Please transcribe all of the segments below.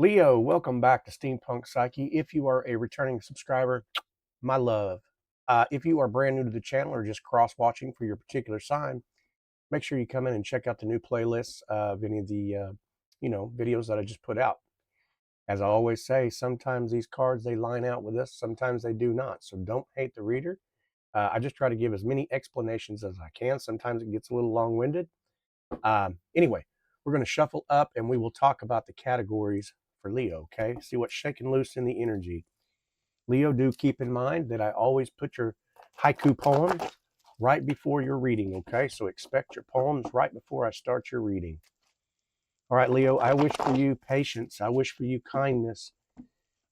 Leo, welcome back to Steampunk Psyche. If you are a returning subscriber, my love. If you are brand new to the channel or just cross-watching for your particular sign, make sure you come in and check out the new playlists of any of the, videos that I just put out. As I always say, sometimes these cards, they line out with us, sometimes they do not. So don't hate the reader. I just try to give as many explanations as I can. Sometimes it gets a little long-winded. Anyway, we're going to shuffle up and we will talk about the categories for Leo, okay? See what's shaking loose in the energy. Leo, do keep in mind that I always put your haiku poems right before your reading, okay? So expect your poems right before I start your reading. All right, Leo, I wish for you patience. I wish for you kindness.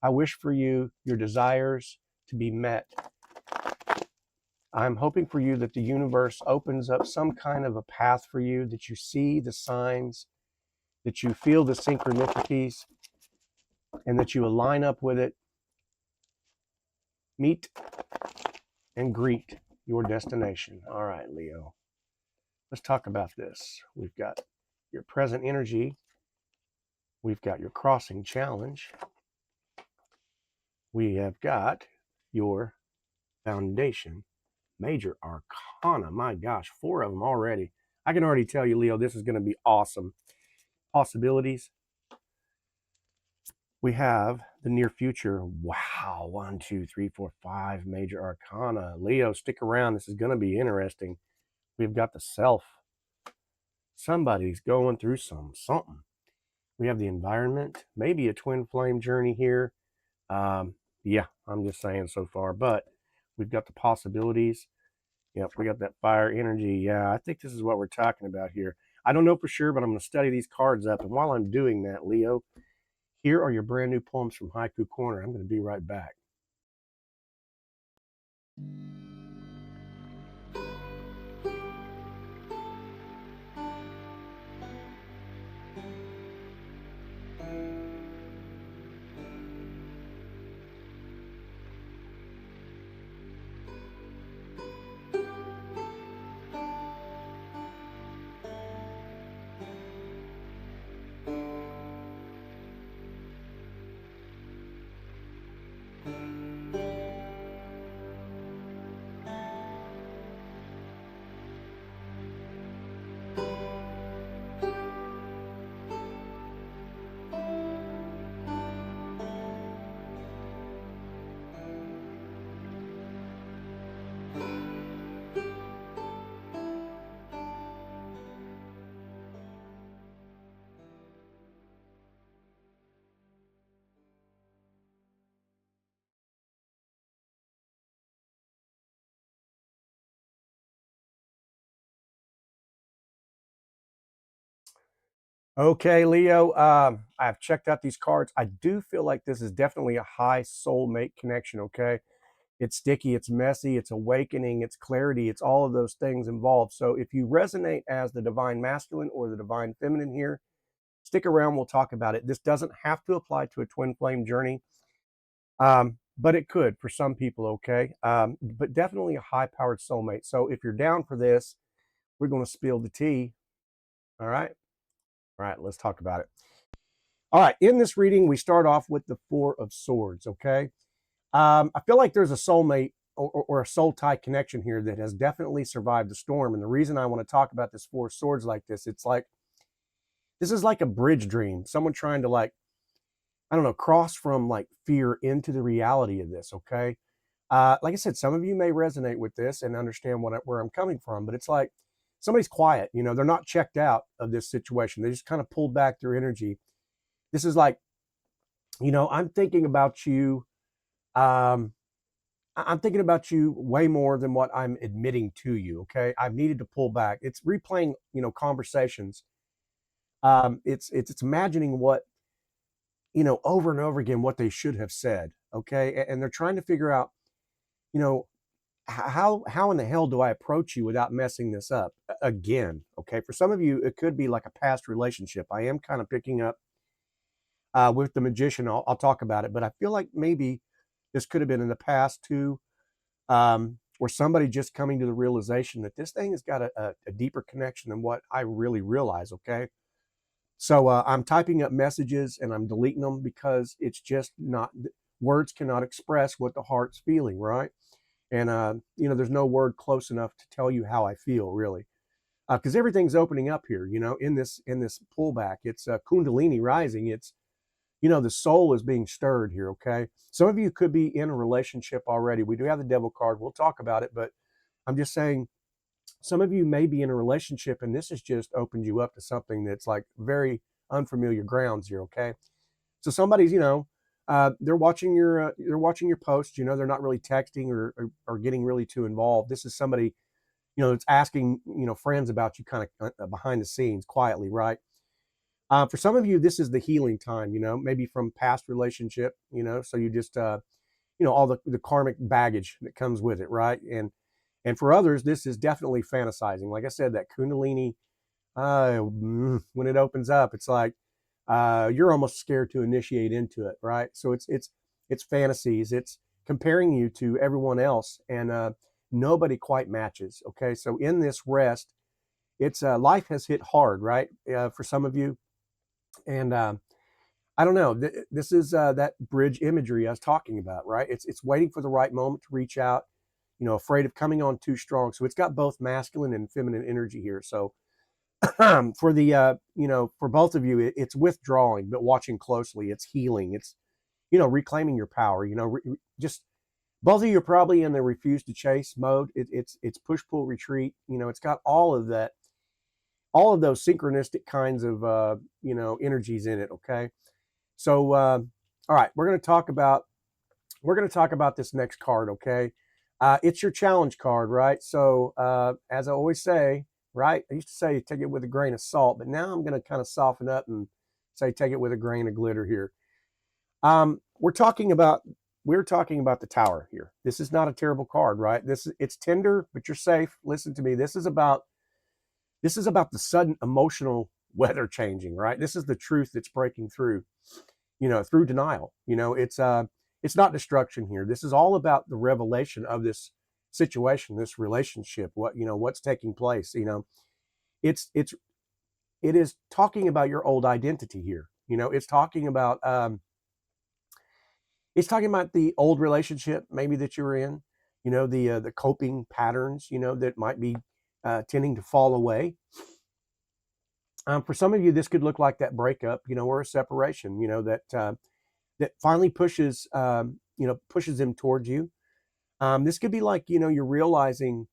I wish for you your desires to be met. I'm hoping for you that the universe opens up some kind of a path for you, that you see the signs, that you feel the synchronicities, and that you align up with it. Meet and greet your destination. All right, Leo. Let's talk about this. We've got your present energy. We've got your crossing challenge. We have got your foundation. Major arcana. My gosh, 4 of them already. I can already tell you, Leo, this is going to be awesome. Possibilities. We have the near future. Wow, 1, 2, 3, 4, 5 major arcana. Leo, stick around. This is going to be interesting. We've got the self. Somebody's going through something. We have the environment, maybe a twin flame journey here. Yeah, I'm just saying so far, but we've got the possibilities. Yep, we got that fire energy. Yeah, I think this is what we're talking about here. I don't know for sure, but I'm going to study these cards up. And while I'm doing that, Leo, here are your brand new poems from Haiku Corner. I'm going to be right back. Okay, Leo, I've checked out these cards. I do feel like this is definitely a high soulmate connection, okay? It's sticky, it's messy, it's awakening, it's clarity, it's all of those things involved. So if you resonate as the divine masculine or the divine feminine here, stick around, we'll talk about it. This doesn't have to apply to a twin flame journey, but it could for some people, okay? But definitely a high-powered soulmate. So if you're down for this, we're going to spill the tea, all right? All right, let's talk about it. All right, in this reading, we start off with the 4 of Swords, okay? I feel like there's a soulmate or a soul tie connection here that has definitely survived the storm. And the reason I want to talk about this 4 of Swords like this, it's like, this is like a bridge dream. Someone trying to, like, I don't know, cross from like fear into the reality of this, okay? Like I said, some of you may resonate with this and understand where I'm coming from, but it's like somebody's quiet, you know, they're not checked out of this situation. They just kind of pulled back their energy. This is like, you know, I'm thinking about you. I'm thinking about you way more than what I'm admitting to you. Okay, I've needed to pull back. It's replaying, you know, conversations. It's imagining what, you know, over and over again what they should have said. Okay, and they're trying to figure out, you know, how in the hell do I approach you without messing this up again? Okay, for some of you, it could be like a past relationship. I am kind of picking up with the magician. I'll talk about it, but I feel like maybe this could have been in the past too, or somebody just coming to the realization that this thing has got a deeper connection than what I really realize. Okay, So I'm typing up messages and I'm deleting them because it's just not, words cannot express what the heart's feeling, right? And there's no word close enough to tell you how I feel, really, because everything's opening up here. In this pullback, it's Kundalini rising. It's the soul is being stirred here. Okay, some of you could be in a relationship already. We do have the Devil card. We'll talk about it, but I'm just saying some of you may be in a relationship, and this has just opened you up to something that's like very unfamiliar grounds here. Okay, so somebody's they're watching your posts. They're not really texting or getting really too involved. This is somebody that's asking friends about you kind of behind the scenes quietly, right? For some of you, this is the healing time. Maybe from past relationship. So you just all the karmic baggage that comes with it, right? And for others, this is definitely fantasizing. Like I said, that Kundalini, when it opens up, it's like you're almost scared to initiate into it, right? So it's fantasies. It's comparing you to everyone else, and nobody quite matches. Okay, so in this rest, it's life has hit hard, right? For some of you, and I don't know. This is that bridge imagery I was talking about, right? It's waiting for the right moment to reach out. Afraid of coming on too strong. So it's got both masculine and feminine energy here. So for the for both of you, it's withdrawing but watching closely. It's healing. It's reclaiming your power. Just both of you are probably in the refuse to chase mode. It's push pull retreat. It's got all of that, all of those synchronistic kinds of energies in it. Okay, so all right, we're going to talk about this next card. Okay, it's your challenge card, right? So as I always say, right? I used to say take it with a grain of salt, but now I'm going to kind of soften up and say take it with a grain of glitter here. We're talking about the Tower here. This is not a terrible card, right? It's tender, but you're safe. Listen to me. This is about the sudden emotional weather changing, right? This is the truth that's breaking through, through denial. It's not destruction here. This is all about the revelation of this situation, this relationship, what's taking place. It's it is talking about your old identity here. It's talking about the old relationship maybe that you were in, the coping patterns, that might be tending to fall away. For some of you, this could look like that breakup, or a separation, that finally pushes them towards you. This could be like, you're realizing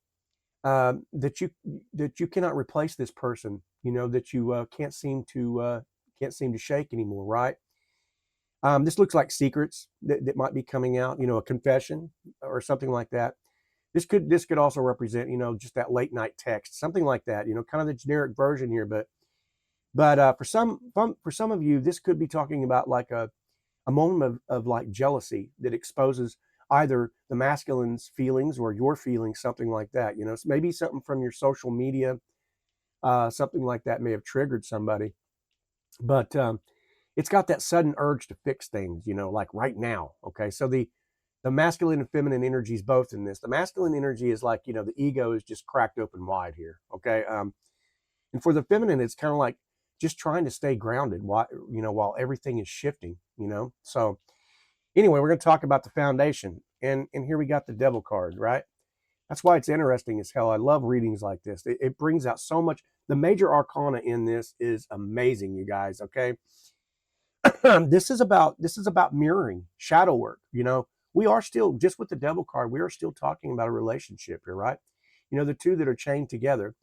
that you cannot replace this person, that you can't seem to shake anymore, right? This looks like secrets that might be coming out, a confession or something like that. This could also represent, just that late night text, something like that, kind of the generic version here. But for some of you, this could be talking about like a moment of like jealousy that exposes either the masculine's feelings or your feelings, something like that. So maybe something from your social media, something like that may have triggered somebody. But it's got that sudden urge to fix things, like right now. Okay, so the masculine and feminine energies both in this. The masculine energy is like, the ego is just cracked open wide here. Okay, and for the feminine, it's kind of like just trying to stay grounded while everything is shifting. So anyway, we're going to talk about the foundation, and here we got the Devil card, right? That's why it's interesting as hell. I love readings like this. It brings out so much. The major arcana in this is amazing, you guys. Okay, this is about mirroring, shadow work. We are still, just with the Devil card, we are still talking about a relationship here, right? The two that are chained together.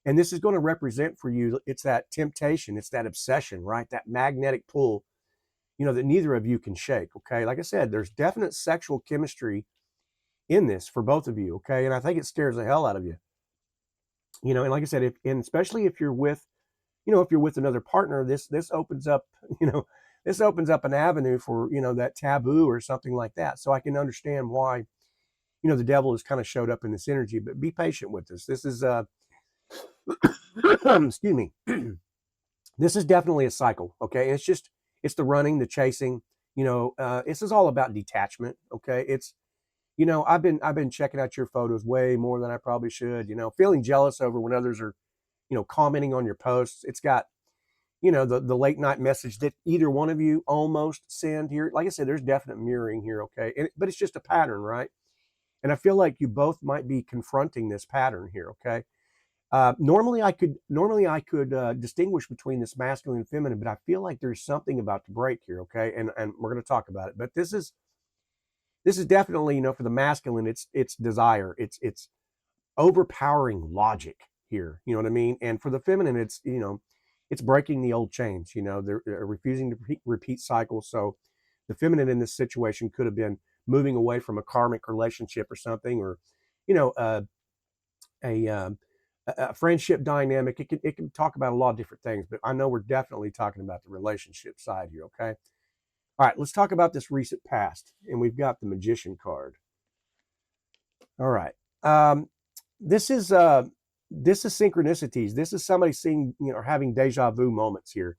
And this is going to represent for you, it's that temptation, it's that obsession, right? That magnetic pull, that neither of you can shake. Okay, like I said, there's definite sexual chemistry in this for both of you. Okay, and I think it scares the hell out of you. And like I said, and especially if you're with, another partner, this opens up, this opens up an avenue for, that taboo or something like that. So I can understand why, the Devil has kind of showed up in this energy. But be patient with this. This is excuse me. This is definitely a cycle. Okay, it's the running, the chasing. This is all about detachment. Okay, I've been checking out your photos way more than I probably should. Feeling jealous over when others are, commenting on your posts. the late night message that either one of you almost send here. Like I said, there's definite mirroring here, okay? But it's just a pattern, right? And I feel like you both might be confronting this pattern here, okay? Normally I could distinguish between this masculine and feminine, but I feel like there's something about to break here, okay? And we're going to talk about it. But this is definitely, for the masculine, it's desire, it's overpowering logic here. You know what I mean? And for the feminine, it's breaking the old chains. They're refusing to repeat cycles. So the feminine in this situation could have been moving away from a karmic relationship or something, or you know, uh, a a friendship dynamic. It can talk about a lot of different things, but I know we're definitely talking about the relationship side here. Okay. All right, let's talk about this recent past, and we've got the Magician card. All right. Um, this is synchronicities. This is somebody seeing, or having deja vu moments here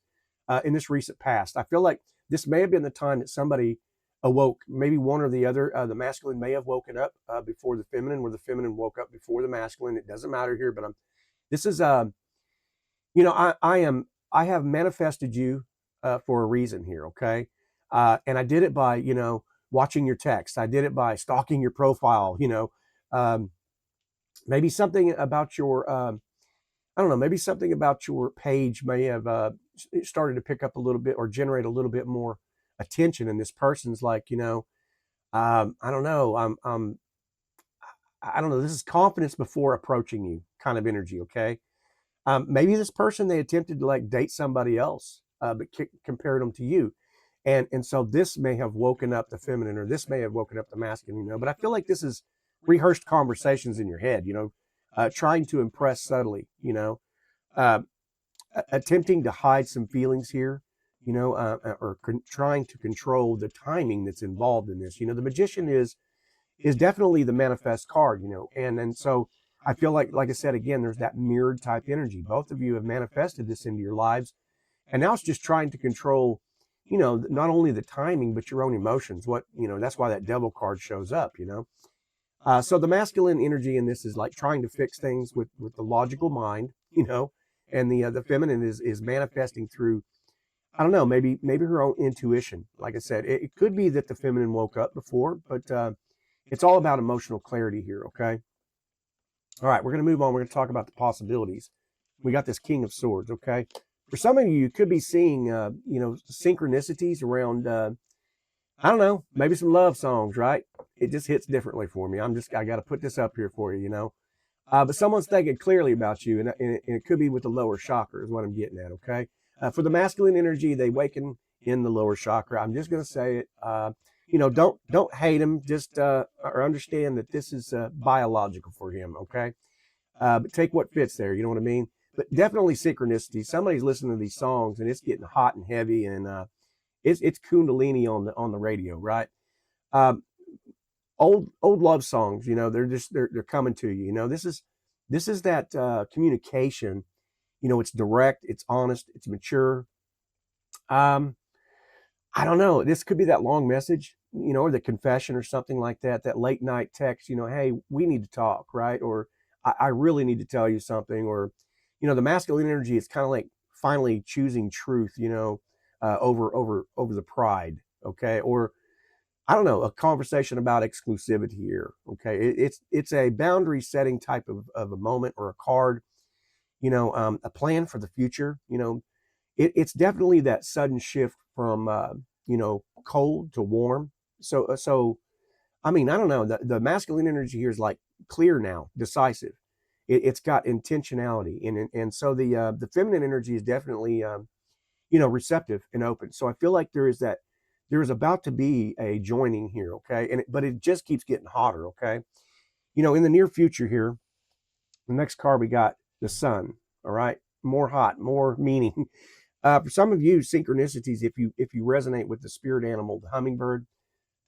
in this recent past. I feel like this may have been the time that somebody awoke. Maybe one or the other. The masculine may have woken up before the feminine, or the feminine woke up before the masculine. It doesn't matter here, but this is I have manifested you for a reason here, okay? And I did it by watching your text. I did it by stalking your profile. Um, maybe something about your I don't know. Maybe something about your page may have started to pick up a little bit or generate a little bit more attention. And this person's like, I don't know. I don't know. This is confidence before approaching you kind of energy. Okay. Maybe this person, they attempted to like date somebody else, but compared them to you. And so this may have woken up the feminine, or this may have woken up the masculine, but I feel like this is rehearsed conversations in your head, trying to impress subtly, uh, attempting to hide some feelings here, or trying to control the timing that's involved in this. The magician is definitely the manifest card, and so I feel like I said again, there's that mirrored type energy. Both of you have manifested this into your lives, and now it's just trying to control, not only the timing but your own emotions. That's why that devil card shows up. So the masculine energy in this is like trying to fix things with the logical mind, and the feminine is manifesting through, I don't know, maybe her own intuition. Like I said, it could be that the feminine woke up before, but it's all about emotional clarity here. Okay. All right, we're going to move on. We're going to talk about the possibilities. We got this King of Swords. Okay. For some of you, you could be seeing, synchronicities around, I don't know, maybe some love songs, right? It just hits differently for me. I got to put this up here for you. But someone's thinking clearly about you, and it could be with the lower chakra, is what I'm getting at. Okay. For the masculine energy, they waken in the lower chakra. I'm just going to say it. Don't hate him. Just or understand that this is biological for him. Okay. But take what fits there. You know what I mean? But definitely synchronicity. Somebody's listening to these songs, and it's getting hot and heavy, and it's Kundalini on the radio, right? Um, old love songs. They're coming to you. This is that communication. It's direct, it's honest, it's mature. Um, I don't know. This could be that long message, or the confession or something like that. That late night text. Hey, we need to talk, right? Or I really need to tell you something. Or the masculine energy is kind of like finally choosing truth. Over the pride. Okay. Or I don't know, a conversation about exclusivity here. Okay. It's a boundary setting type of a moment, or a card. A plan for the future. It's definitely that sudden shift from cold to warm. So I mean, I don't know. The masculine energy here is like clear now, decisive. It's got intentionality, and so the feminine energy is definitely receptive and open. So I feel like there is about to be a joining here. Okay, but it just keeps getting hotter. Okay, in the near future here, the next card we got the sun. All right, more hot, more meaning. For some of you, synchronicities, if you resonate with the spirit animal, the hummingbird,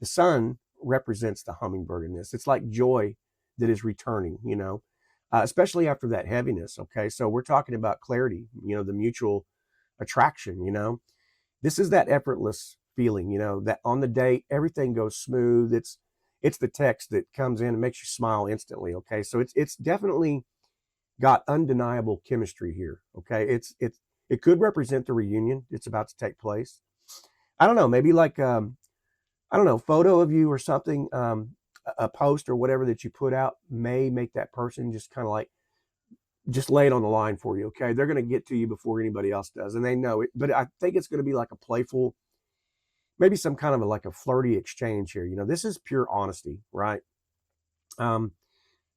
the sun represents the hummingbird in this. It's like joy that is returning, especially after that heaviness. Okay, so we're talking about clarity, the mutual attraction. This is that effortless feeling, that on the date everything goes smooth. It's the text that comes in and makes you smile instantly. Okay, so it's definitely got undeniable chemistry here. Okay, It could represent the reunion that's about to take place. I don't know, maybe like I don't know, photo of you or something, a post or whatever that you put out may make that person just kind of like just lay it on the line for you. Okay, they're going to get to you before anybody else does, and they know it. But I think it's going to be like a playful, maybe some kind of like a flirty exchange here. This is pure honesty, right? Um,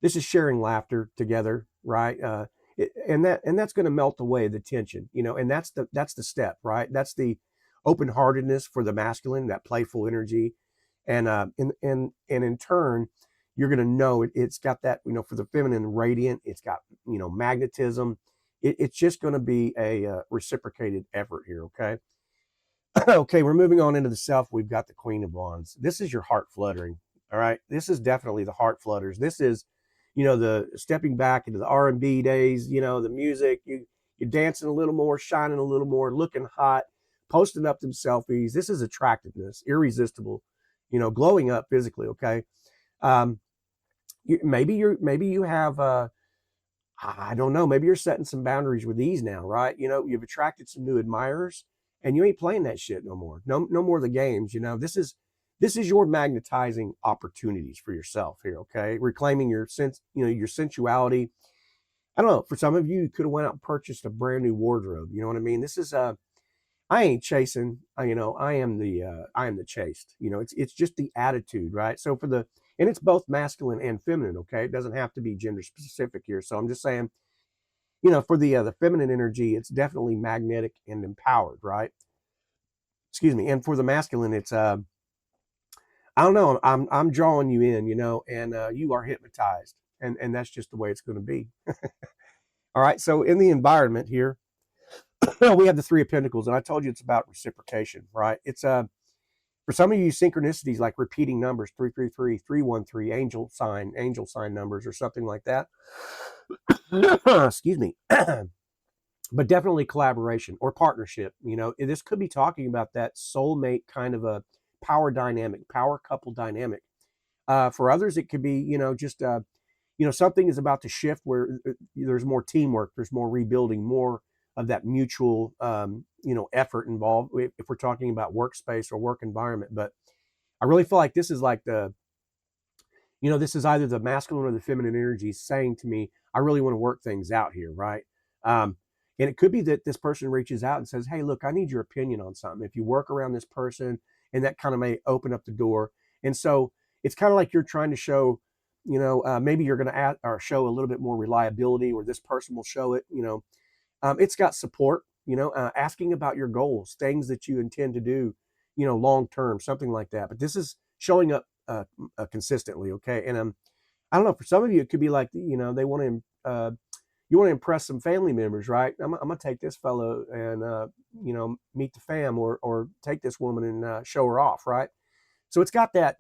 this is sharing laughter together, right? And that's going to melt away the tension, and that's the step, right? That's the open heartedness for the masculine, that playful energy, and in turn, you're going to know it's got that, for the feminine, radiant. It's got magnetism. It's just going to be a reciprocated effort here. Okay. Okay, we're moving on into the self. We've got the Queen of Wands. This is your heart fluttering. All right, this is definitely the heart flutters. This is, the stepping back into the R&B days. The music. You're dancing a little more, shining a little more, looking hot, posting up them selfies. This is attractiveness, irresistible. Glowing up physically. Okay, um, maybe you have I don't know. Maybe you're setting some boundaries with these now, right? You've attracted some new admirers, and you ain't playing that shit no more. No more of the games. This is your magnetizing opportunities for yourself here. Okay, reclaiming your sense, your sensuality. I don't know. For some of you, you could have went out and purchased a brand new wardrobe. You know what I mean? This is I ain't chasing. I am the chased. It's just the attitude, right? So and it's both masculine and feminine. Okay, it doesn't have to be gender specific here. So I'm just saying, for the feminine energy, it's definitely magnetic and empowered, right? Excuse me. And for the masculine, it's I don't know. I'm drawing you in, and you are hypnotized, and that's just the way it's going to be. All right. So in the environment here, we have the Three of Pentacles, and I told you it's about reciprocation, right? It's for some of you, synchronicities like repeating numbers, 333, 313, angel sign numbers, or something like that. Excuse me. But definitely collaboration or partnership. This could be talking about that soulmate kind of a power dynamic, power couple dynamic. For others, it could be, just, something is about to shift where there's more teamwork, there's more rebuilding, more of that mutual, effort involved if we're talking about workspace or work environment. But I really feel like this is like this is either the masculine or the feminine energy saying to me, I really want to work things out here, right? And it could be that this person reaches out and says, hey, look, I need your opinion on something. If you work around this person, and that kind of may open up the door. And so it's kind of like you're trying to show, maybe you're going to add or show a little bit more reliability, or this person will show it. It's got support. Asking about your goals, things that you intend to do, long term, something like that. But this is showing up consistently. Okay, and I don't know. For some of you, it could be like they want to. You want to impress some family members, right? I'm gonna take this fellow and meet the fam, or take this woman and show her off, right? So it's got that,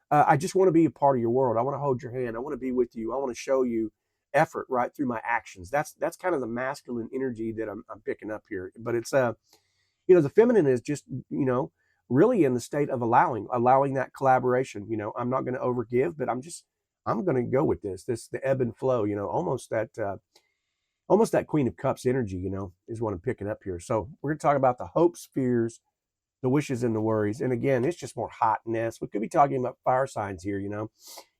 I just want to be a part of your world. I want to hold your hand. I want to be with you. I want to show you effort right through my actions. That's kind of the masculine energy that I'm picking up here. But it's the feminine is just really in the state of allowing that collaboration. I'm not going to overgive, but I'm going to go with this the ebb and flow. Almost that Queen of Cups energy. Is what I'm picking up here. So we're going to talk about the hopes, fears, the wishes, and the worries. And again, it's just more hotness. We could be talking about fire signs here. You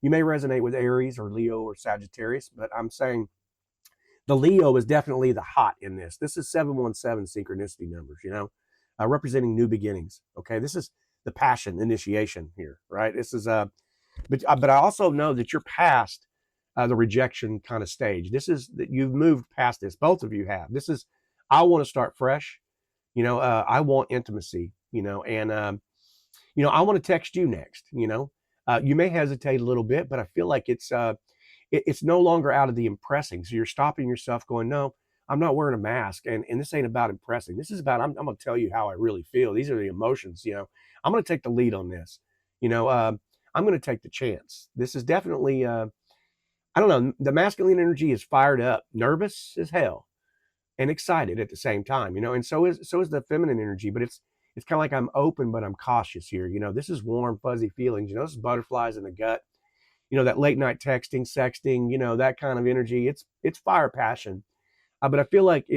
may resonate with Aries or Leo or Sagittarius, but I'm saying the Leo is definitely the hot in this. This is 717 synchronicity numbers, representing new beginnings. Okay, this is the passion initiation here, right? This is but I also know that you're past the rejection kind of stage. This is that you've moved past this. Both of you have. This is I want to start fresh. I want intimacy. And I want to text you next. You may hesitate a little bit, but I feel like it's no longer out of the impressing. So you're stopping yourself going, no, I'm not wearing a mask. And this ain't about impressing. This is about, I'm going to tell you how I really feel. These are the emotions, I'm going to take the lead on this, I'm going to take the chance. This is definitely, I don't know. The masculine energy is fired up, nervous as hell, and excited at the same time, and so is the feminine energy, but it's kind of like I'm open, but I'm cautious here. This is warm, fuzzy feelings, this is butterflies in the gut, that late night texting, sexting, that kind of energy. It's fire passion. But I feel like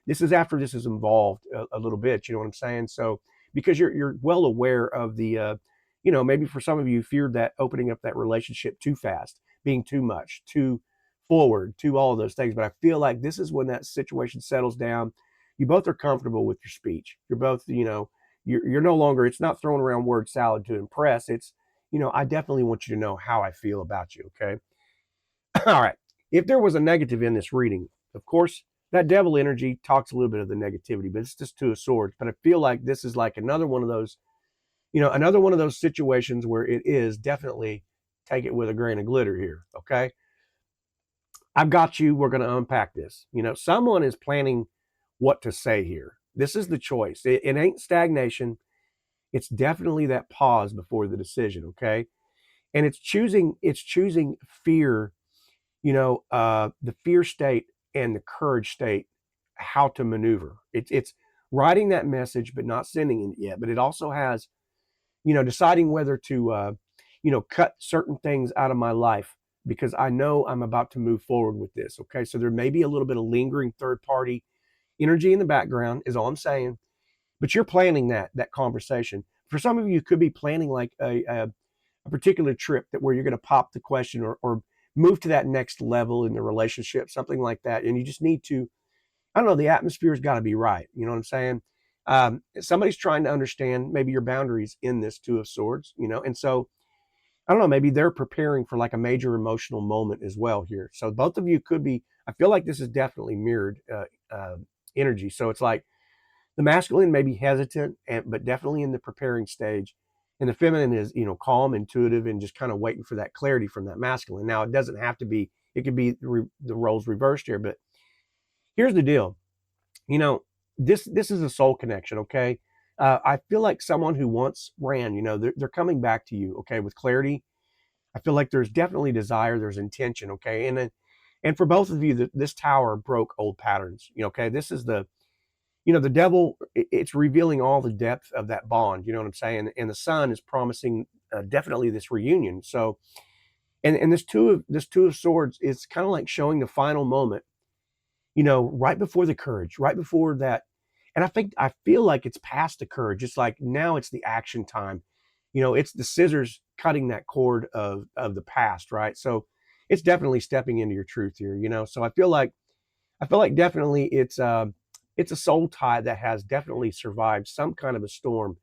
this is after this is involved a little bit, you know what I'm saying? So because you're well aware of the maybe for some of you feared that opening up that relationship too fast, being too much, too forward, too all of those things. But I feel like this is when that situation settles down. You both are comfortable with your speech. You're both, you're no longer, it's not throwing around word salad to impress. It's, I definitely want you to know how I feel about you. Okay. All right. If there was a negative in this reading, of course, that devil energy talks a little bit of the negativity, but it's just two of swords. But I feel like this is like another one of those, another one of those situations where it is definitely take it with a grain of glitter here. Okay. I've got you. We're going to unpack this. Someone is planning what to say here. This is the choice. It ain't stagnation. It's definitely that pause before the decision. Okay. And it's choosing fear, the fear state and the courage state, how to maneuver. It's writing that message, but not sending it yet. But it also has, deciding whether to, cut certain things out of my life because I know I'm about to move forward with this. Okay. So there may be a little bit of lingering third party energy in the background, is all I'm saying. But you're planning that conversation. For some of you, could be planning like a particular trip that where you're going to pop the question or move to that next level in the relationship, something like that. And you just need to, I don't know, the atmosphere's got to be right. You know what I'm saying? Somebody's trying to understand maybe your boundaries in this two of swords, and so I don't know, maybe they're preparing for like a major emotional moment as well here. So both of you could be, I feel like this is definitely mirrored energy. So it's like the masculine may be hesitant, but definitely in the preparing stage. And the feminine is, calm, intuitive, and just kind of waiting for that clarity from that masculine. Now, it doesn't have to be, it could be the roles reversed here, but here's the deal. You know, this is a soul connection, okay? I feel like someone who once ran, they're coming back to you, okay, with clarity. I feel like there's definitely desire, there's intention, okay? And for both of you, this tower broke old patterns, okay? This is the devil, it's revealing all the depth of that bond, you know what I'm saying? And the sun is promising definitely this reunion. So, and this two of swords is kind of like showing the final moment, right before the courage, right before that. And I feel like it's past the courage. It's like now it's the action time. It's the scissors cutting that cord of the past, right? So it's definitely stepping into your truth here, So I feel like definitely it's a soul tie that has definitely survived some kind of a storm,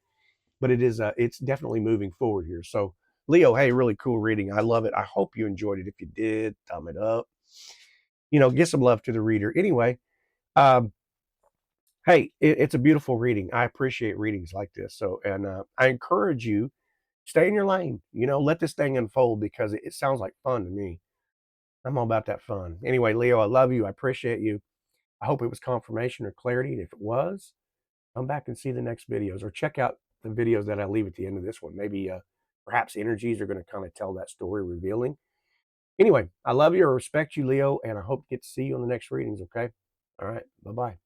but it's definitely moving forward here. So Leo, hey, really cool reading. I love it. I hope you enjoyed it. If you did, thumb it up. Get some love to the reader. Anyway, um, hey, it's a beautiful reading. I appreciate readings like this. So, and I encourage you, stay in your lane. Let this thing unfold because it sounds like fun to me. I'm all about that fun. Anyway, Leo, I love you. I appreciate you. I hope it was confirmation or clarity. And if it was, come back and see the next videos or check out the videos that I leave at the end of this one. Maybe perhaps energies are going to kind of tell that story, revealing. Anyway, I love you. I respect you, Leo, and I hope to get to see you on the next readings. Okay. All right. Bye-bye.